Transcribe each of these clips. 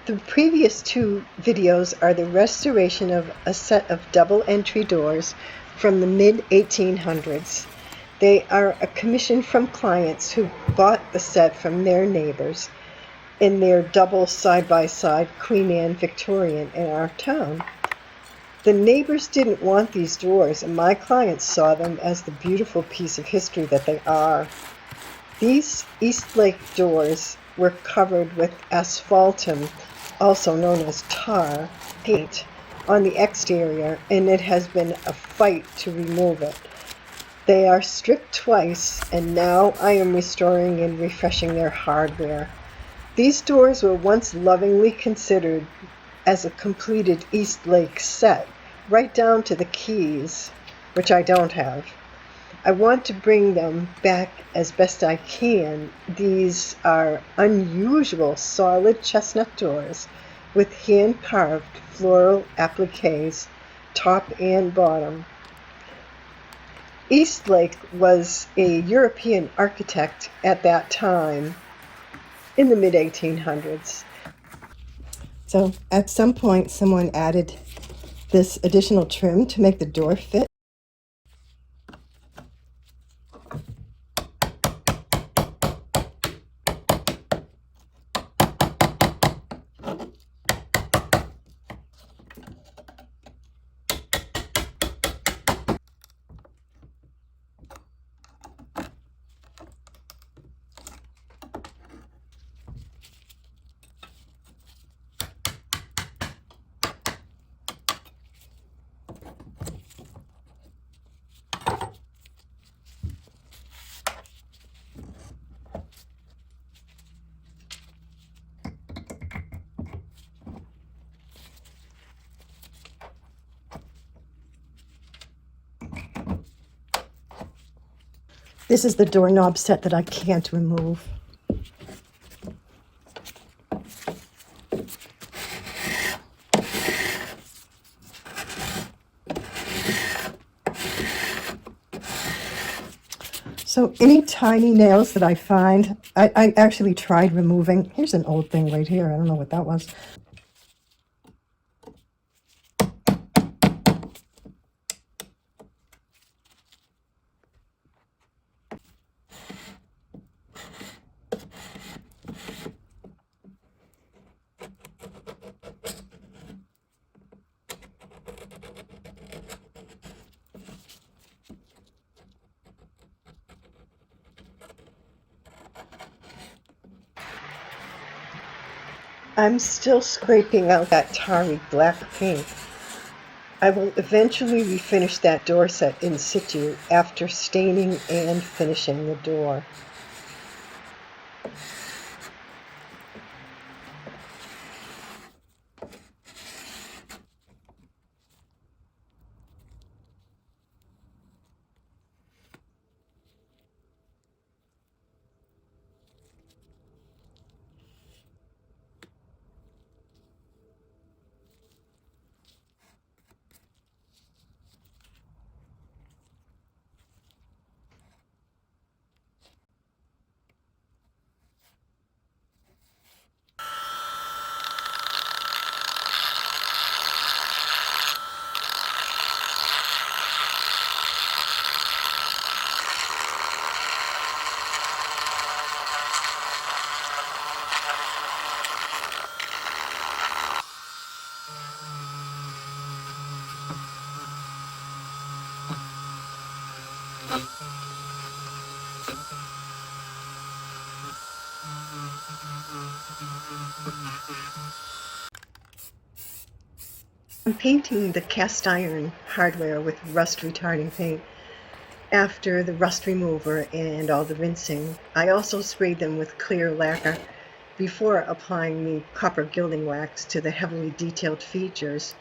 The previous two videos are the restoration of a set of double entry doors from the mid-1800s. They are a commission from clients who bought the set from their neighbors in their double side-by-side Queen Anne Victorian in our town. The neighbors didn't want these doors, and my clients saw them as the beautiful piece of history that they are. These Eastlake doors were covered with asphaltum, also known as tar, paint, on the exterior, and it has been a fight to remove it. They are stripped twice, and now I am restoring and refreshing their hardware. These doors were once lovingly considered as a completed Eastlake set, right down to the keys, which I don't have. I want to bring them back as best I can. These are unusual solid chestnut doors with hand-carved floral appliques, top and bottom. Eastlake was a European architect at that time in the mid-1800s. So at some point, someone added this additional trim to make the door fit. This is the doorknob set that I can't remove. So any tiny nails that I find, I actually tried removing. Here's an old thing right here. I don't know what that was. I'm still scraping out that tarry black paint. I will eventually refinish that door set in situ after staining and finishing the door. I'm painting the cast iron hardware with rust-retardant paint. After the rust remover and all the rinsing, I also sprayed them with clear lacquer before applying the copper gilding wax to the heavily detailed features.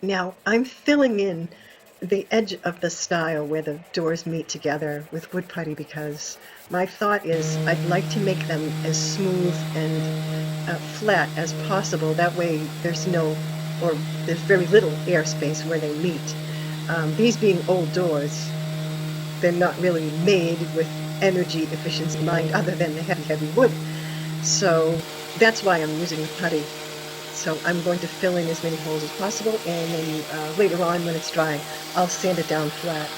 Now I'm filling in the edge of the stile where the doors meet together with wood putty because my thought is I'd like to make them as smooth and flat as possible. That way there's very little airspace where they meet. These being old doors, they're not really made with energy efficiency in mind other than the heavy wood. So that's why I'm using the putty. So I'm going to fill in as many holes as possible, and then later on when it's dry, I'll sand it down flat.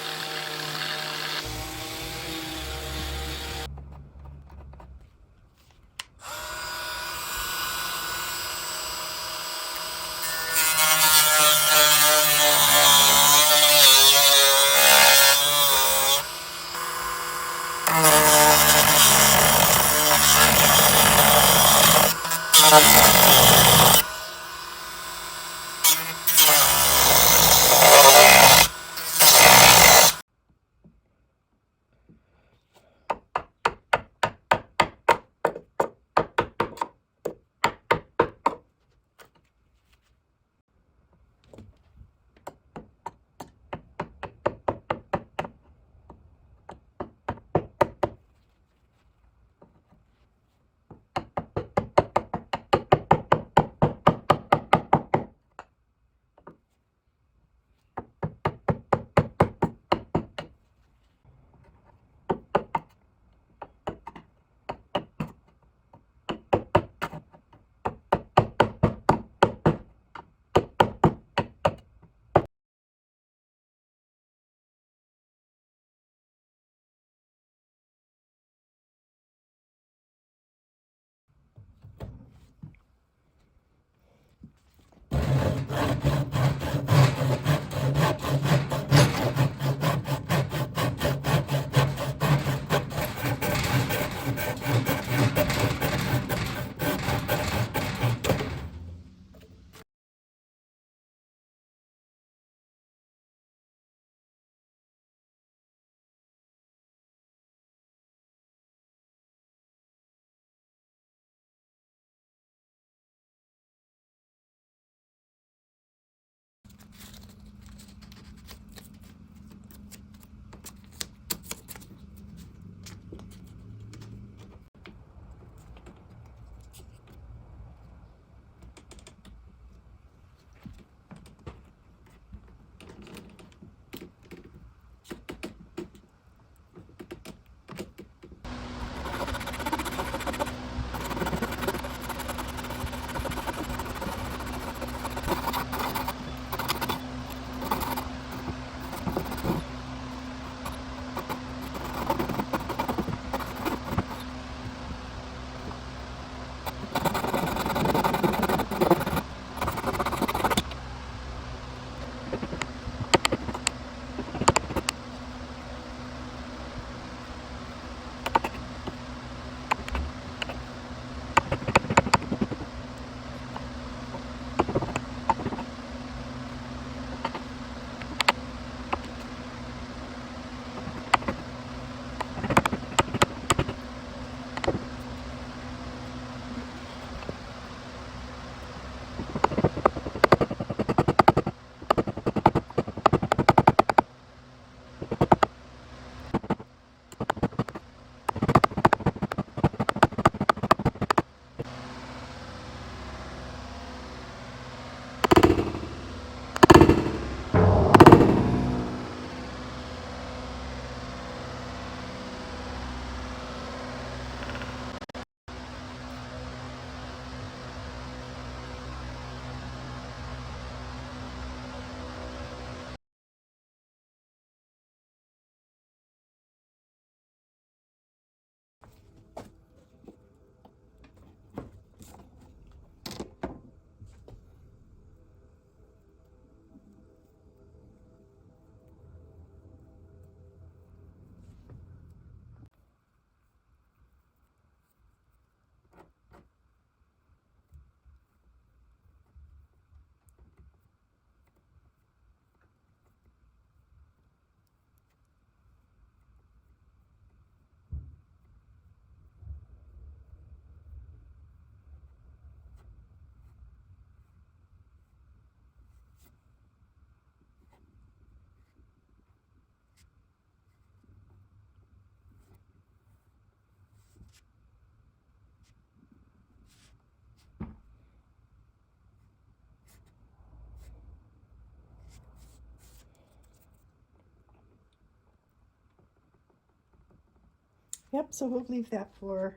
Yep, so we'll leave that for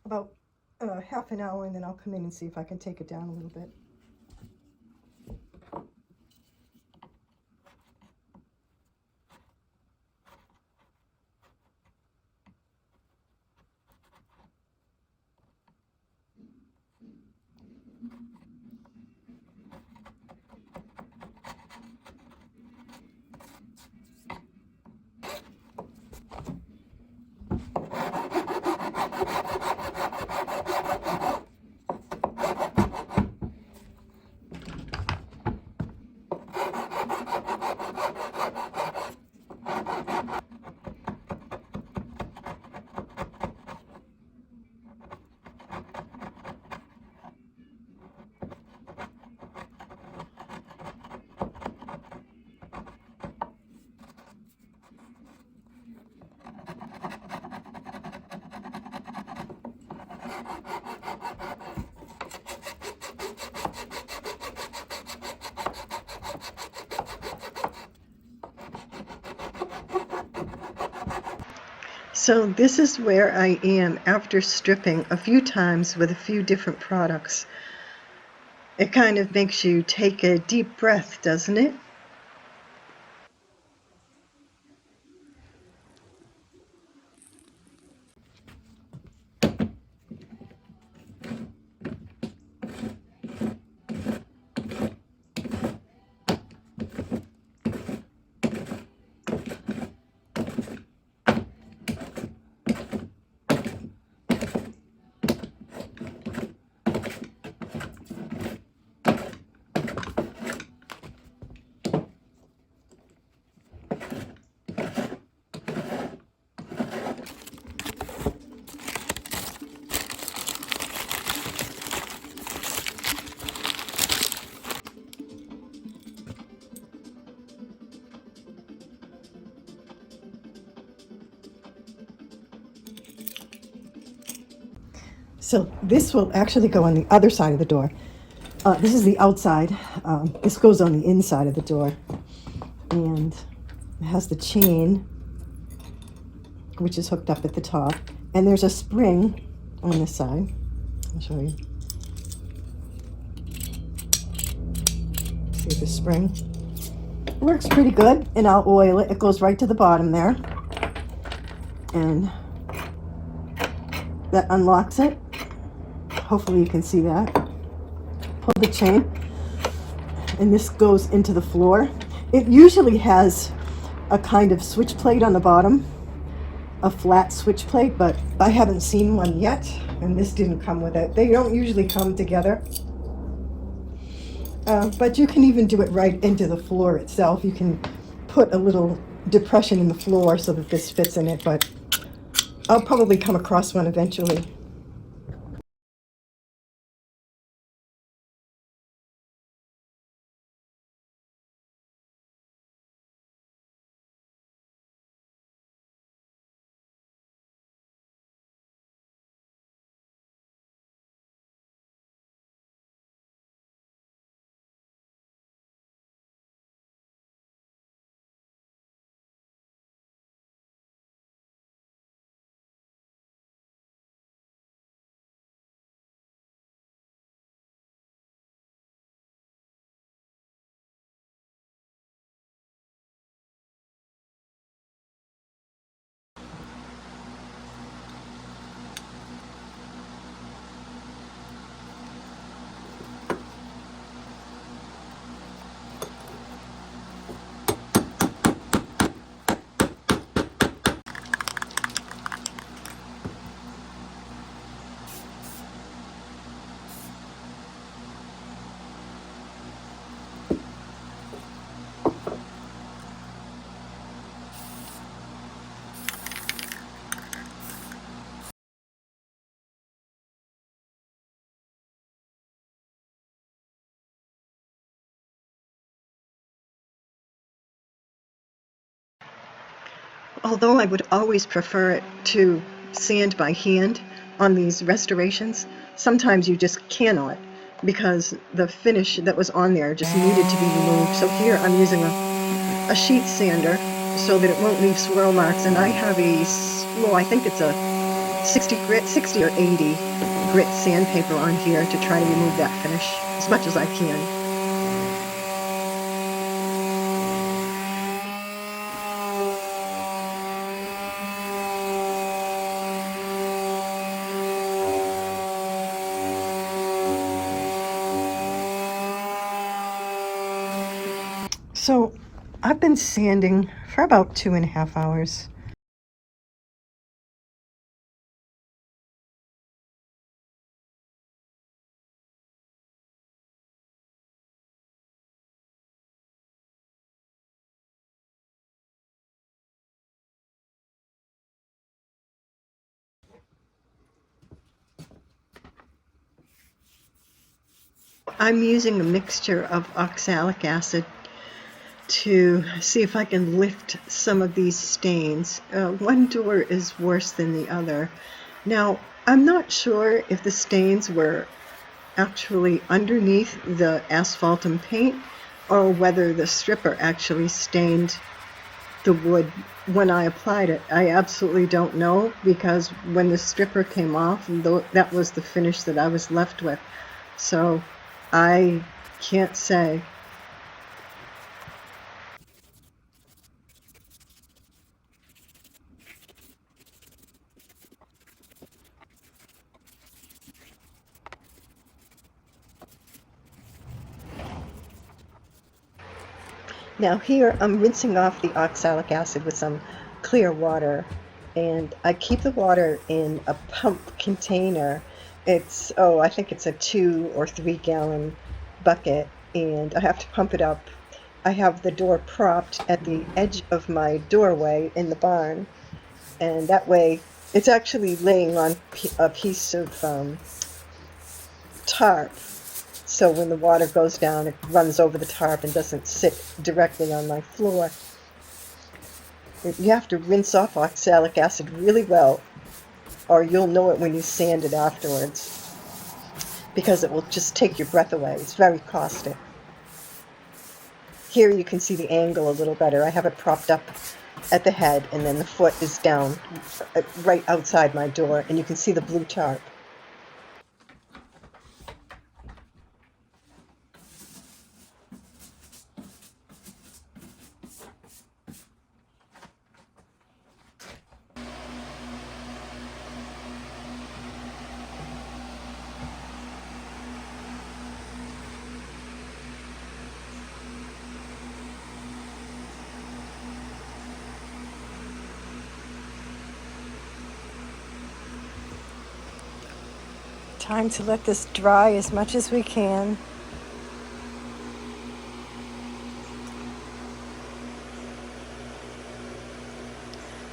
about half an hour, and then I'll come in and see if I can take it down a little bit. So this is where I am after stripping a few times with a few different products. It kind of makes you take a deep breath, doesn't it? So this will actually go on the other side of the door. This is the outside. This goes on the inside of the door. And it has the chain, which is hooked up at the top. And there's a spring on this side. I'll show you. See the spring? It works pretty good, and I'll oil it. It goes right to the bottom there. And that unlocks it. Hopefully you can see that. Pull the chain, and this goes into the floor. It usually has a kind of switch plate on the bottom, a flat switch plate, but I haven't seen one yet, and this didn't come with it. They don't usually come together. But you can even do it right into the floor itself. You can put a little depression in the floor so that this fits in it, but I'll probably come across one eventually. Although I would always prefer it to sand by hand on these restorations, sometimes you just cannot because the finish that was on there just needed to be removed. So here I'm using a sheet sander, so that it won't leave swirl marks. And I have I think it's a 60 or 80 grit sandpaper on here to try to remove that finish as much as I can. So I've been sanding for about 2.5 hours. I'm using a mixture of oxalic acid to see if I can lift some of these stains. One door is worse than the other. Now, I'm not sure if the stains were actually underneath the asphalt and paint or whether the stripper actually stained the wood when I applied it. I absolutely don't know, because when the stripper came off, that was the finish that I was left with. So I can't say. Now here I'm rinsing off the oxalic acid with some clear water, and I keep the water in a pump container. I think it's a 2 or 3 gallon bucket, and I have to pump it up. I have the door propped at the edge of my doorway in the barn, and that way it's actually laying on a piece of tarp. So when the water goes down, it runs over the tarp and doesn't sit directly on my floor. You have to rinse off oxalic acid really well, or you'll know it when you sand it afterwards, because it will just take your breath away. It's very caustic. Here you can see the angle a little better. I have it propped up at the head, and then the foot is down right outside my door, and you can see the blue tarp. Time to let this dry as much as we can.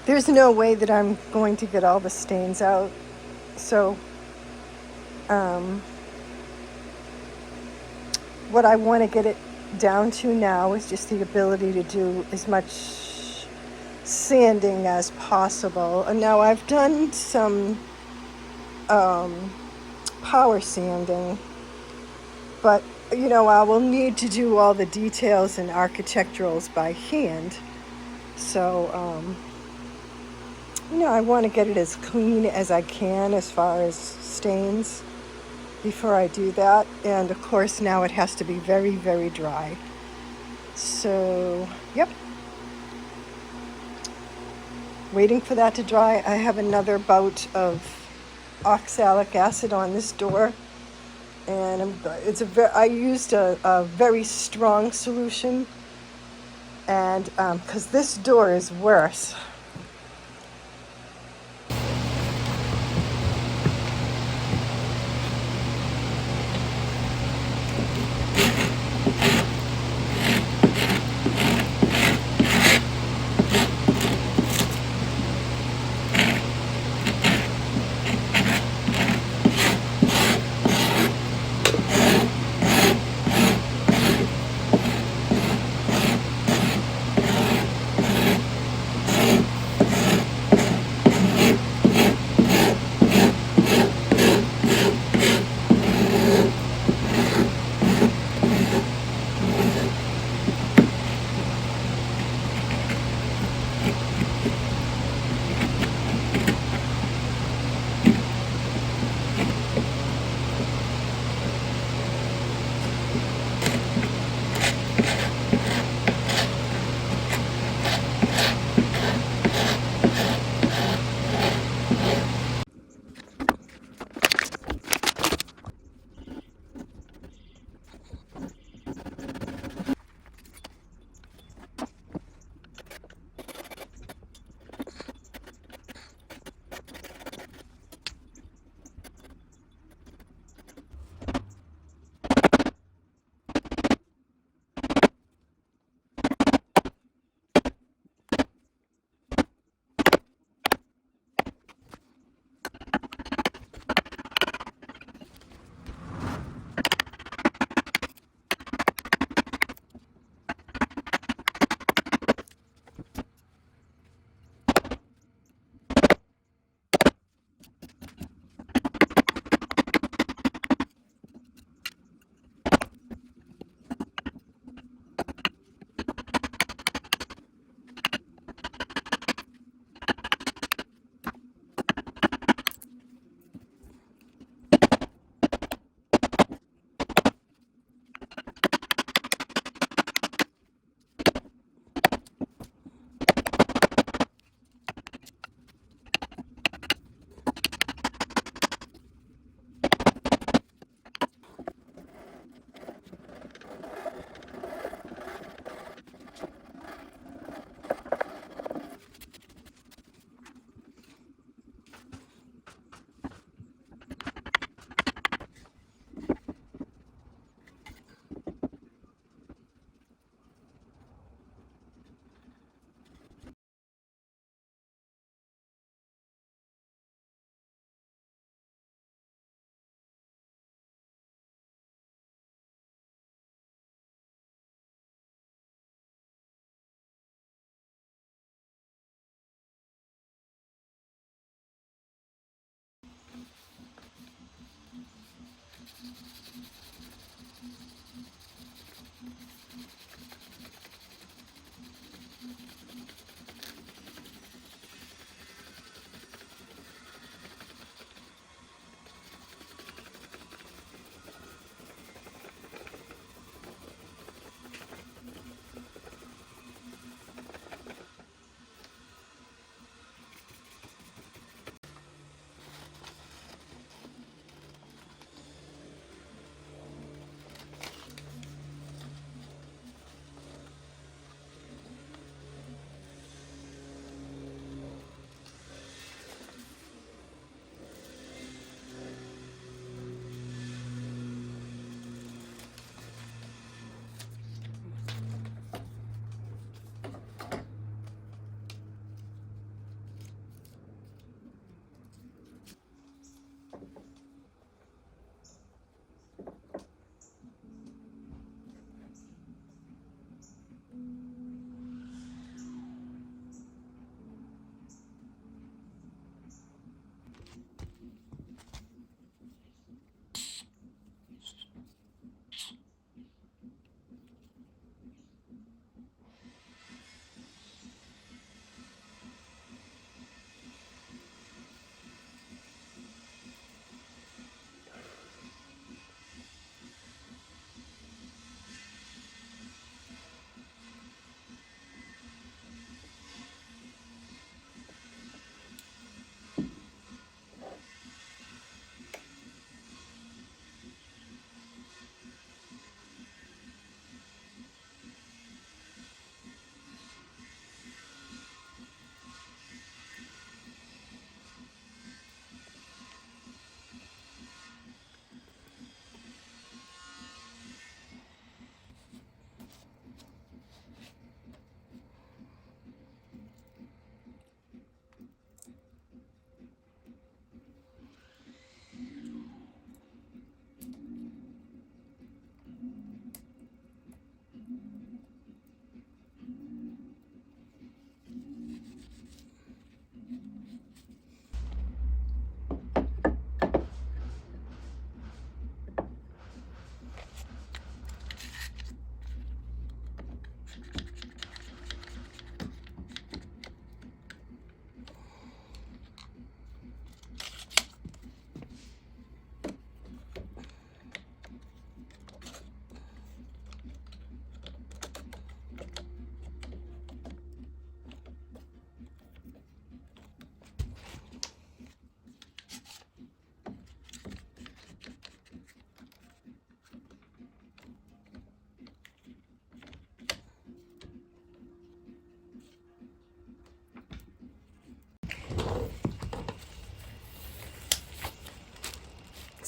There's no way that I'm going to get all the stains out, so what I want to get it down to now is just the ability to do as much sanding as possible. And now I've done some power sanding, but I will need to do all the details and architecturals by hand, so I want to get it as clean as I can as far as stains before I do that. And of course now it has to be very, very dry. So yep, waiting for that to dry. I have another bout of oxalic acid on this door, and I used a very strong solution, and because this door is worse.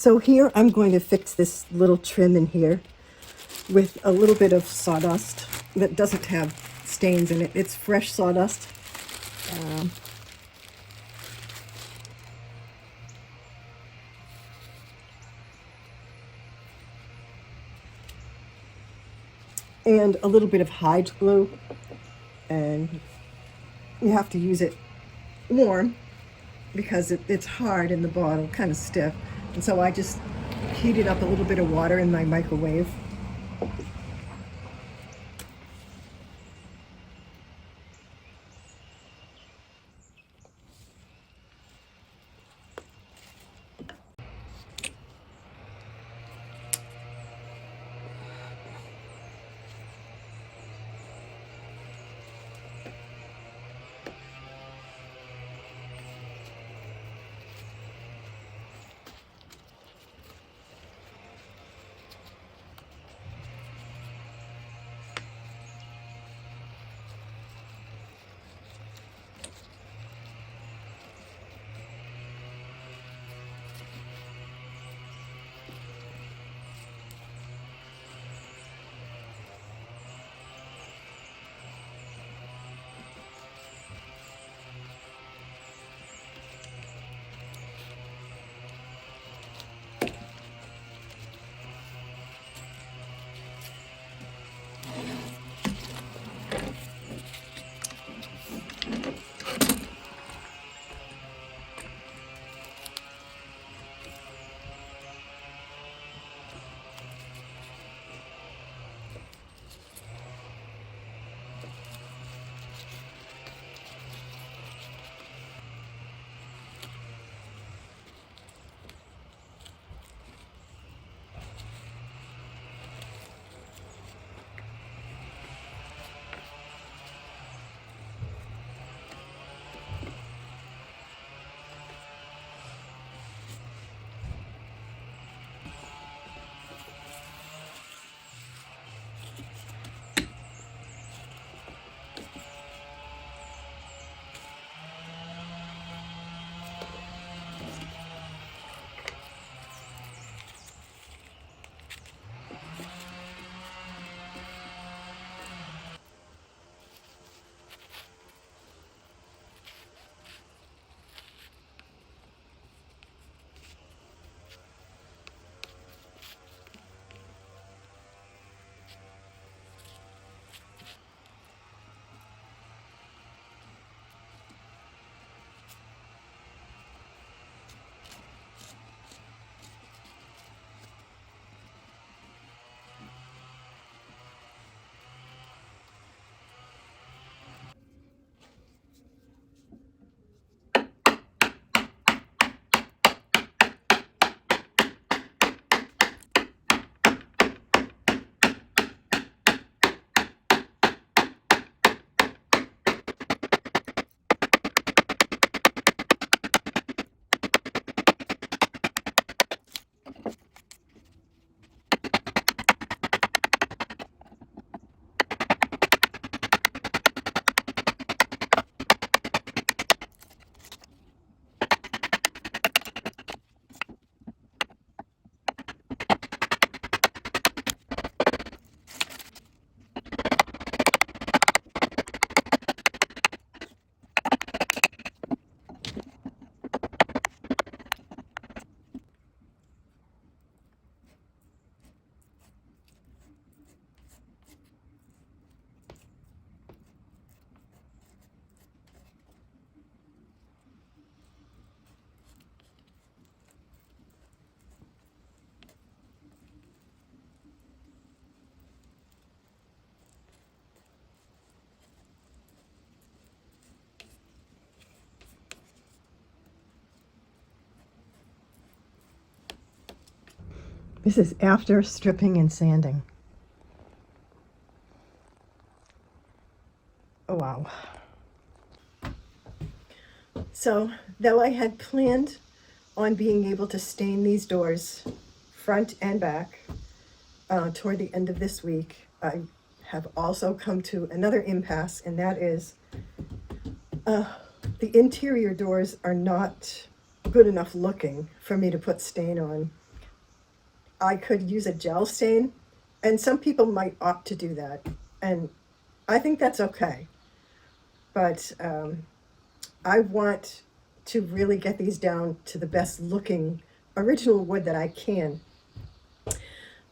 So here I'm going to fix this little trim in here with a little bit of sawdust that doesn't have stains in it. It's fresh sawdust. And a little bit of hide glue, and you have to use it warm because it's hard in the bottle, kind of stiff. And so I just heated up a little bit of water in my microwave. This is after stripping and sanding. Oh, wow. So, though I had planned on being able to stain these doors front and back toward the end of this week, I have also come to another impasse, and that is the interior doors are not good enough looking for me to put stain on. I could use a gel stain, and some people might opt to do that, and I think that's okay. But I want to really get these down to the best looking original wood that I can.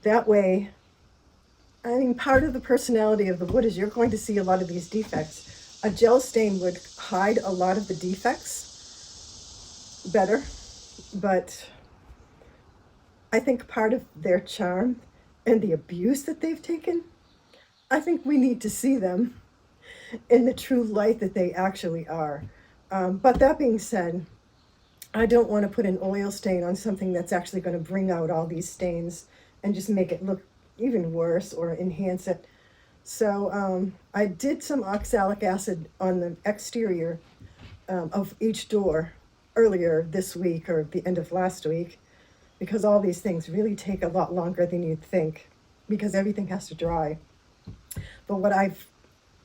That way, I mean, part of the personality of the wood is you're going to see a lot of these defects. A gel stain would hide a lot of the defects better, but I think part of their charm and the abuse that they've taken, I think we need to see them in the true light that they actually are. But that being said, I don't want to put an oil stain on something that's actually going to bring out all these stains and just make it look even worse or enhance it. So I did some oxalic acid on the exterior of each door earlier this week or the end of last week, because all these things really take a lot longer than you'd think because everything has to dry. But what I've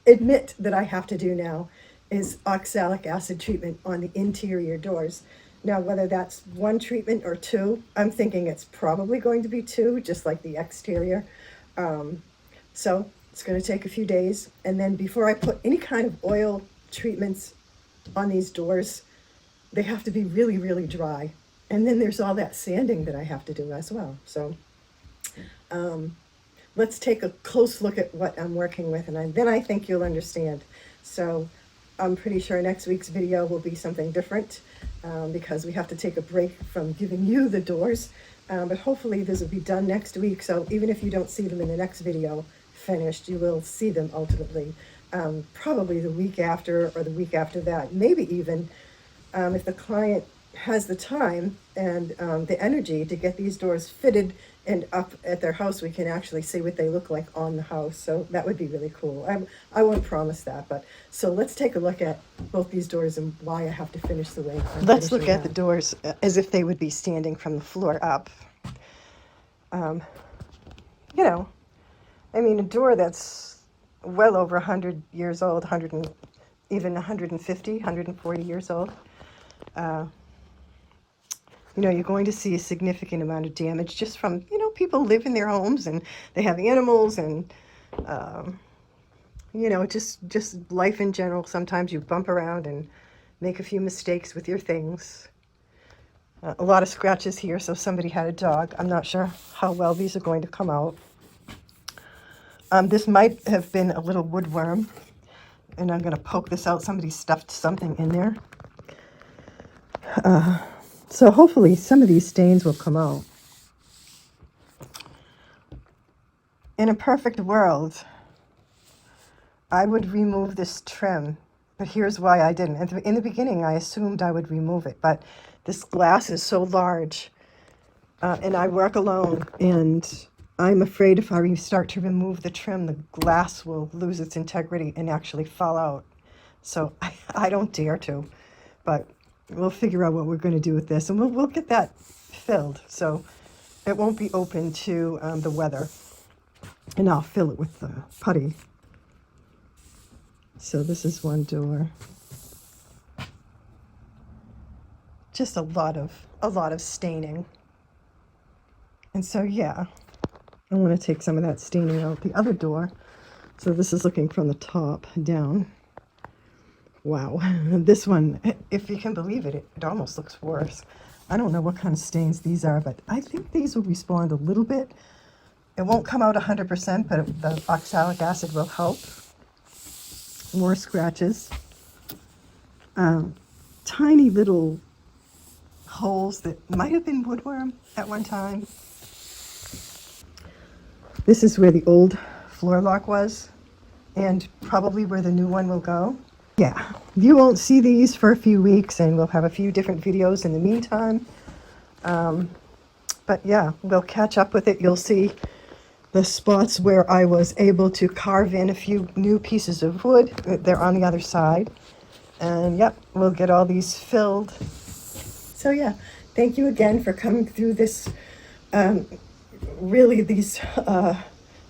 admit that I have to do now is oxalic acid treatment on the interior doors. Now, whether that's one treatment or two, I'm thinking it's probably going to be two, just like the exterior. So it's going to take a few days. And then before I put any kind of oil treatments on these doors, they have to be really, really dry. And then there's all that sanding that I have to do as well. So let's take a close look at what I'm working with, and then I think you'll understand. So I'm pretty sure next week's video will be something different because we have to take a break from giving you the doors. But hopefully this will be done next week. So even if you don't see them in the next video finished, you will see them ultimately, probably the week after or the week after that, maybe even if the client has the time and the energy to get these doors fitted and up at their house, we can actually see what they look like on the house. So that would be really cool. I won't promise that, but so let's take a look at both these doors and why I have to finish the way I'm Let's look finishing at the them. doors as if they would be standing from the floor up. You know, I mean, a door that's well over 100 years old, 100 and even 150, 140 years old. You know, you're going to see a significant amount of damage just from, you know, people live in their homes and they have animals and, you know, just life in general. Sometimes you bump around and make a few mistakes with your things. A lot of scratches here, so somebody had a dog. I'm not sure how well these are going to come out. This might have been a little woodworm, and I'm going to poke this out. Somebody stuffed something in there. So hopefully some of these stains will come out. In a perfect world, I would remove this trim, but here's why I didn't. In the beginning, I assumed I would remove it, but this glass is so large, and I work alone, and I'm afraid if I start to remove the trim, the glass will lose its integrity and actually fall out. So I don't dare to, but we'll figure out what we're going to do with this, and we'll get that filled so it won't be open to the weather, and I'll fill it with putty. So this is one door. Just a lot of staining, and so yeah, I want to take some of that staining out the other door. So this is looking from the top down. Wow, this one, if you can believe it, it almost looks worse. I don't know what kind of stains these are, but I think these will respond a little bit. It won't come out 100%, but the oxalic acid will help. More scratches. Tiny little holes that might have been woodworm at one time. This is where the old floor lock was, and probably where the new one will go. Yeah, you won't see these for a few weeks, and we'll have a few different videos in the meantime. But yeah, we'll catch up with it. You'll see the spots where I was able to carve in a few new pieces of wood. They're on the other side. And yep, we'll get all these filled. So yeah, thank you again for coming through this, really these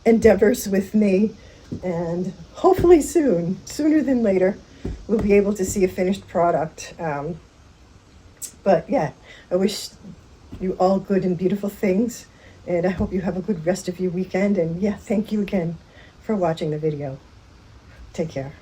endeavors with me. And hopefully sooner than later, we'll be able to see a finished product. But yeah, I wish you all good and beautiful things. And I hope you have a good rest of your weekend. And yeah, thank you again for watching the video. Take care.